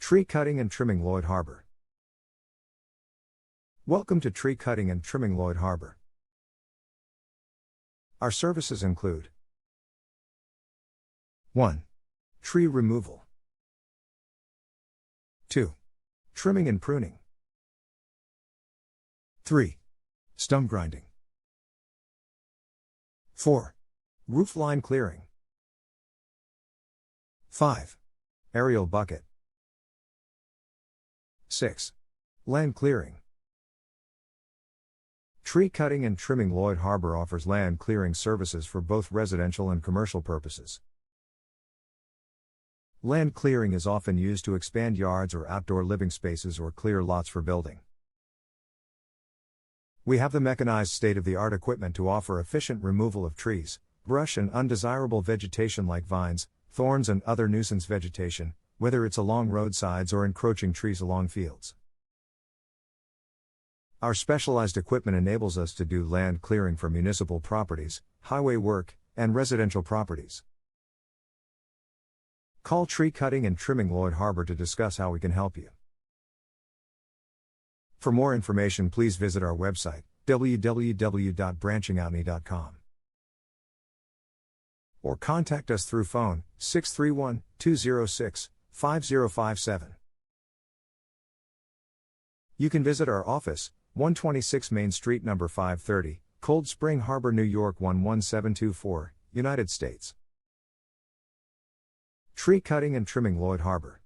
Tree cutting and trimming Lloyd Harbor. Welcome to Tree Cutting and Trimming Lloyd Harbor. Our services include 1. Tree removal. 2. Trimming and pruning. 3. Stump grinding. 4. Roof line clearing. 5. Aerial bucket. 6. Land clearing. Tree Cutting and Trimming Lloyd Harbor offers land clearing services for both residential and commercial purposes. Land clearing is often used to expand yards or outdoor living spaces or clear lots for building. We have the mechanized state-of-the-art equipment to offer efficient removal of trees, brush and undesirable vegetation like vines, thorns and other nuisance vegetation, whether it's along roadsides or encroaching trees along fields. Our specialized equipment enables us to do land clearing for municipal properties, highway work, and residential properties. Call Tree Cutting and Trimming Lloyd Harbor to discuss how we can help you. For more information, please visit our website, www.branchingoutme.com. Or contact us through phone, 631-206-5057. You can visit our office, 126 Main Street, number 530, Cold Spring Harbor, New York 11724, United States. Tree Cutting and Trimming Lloyd Harbor.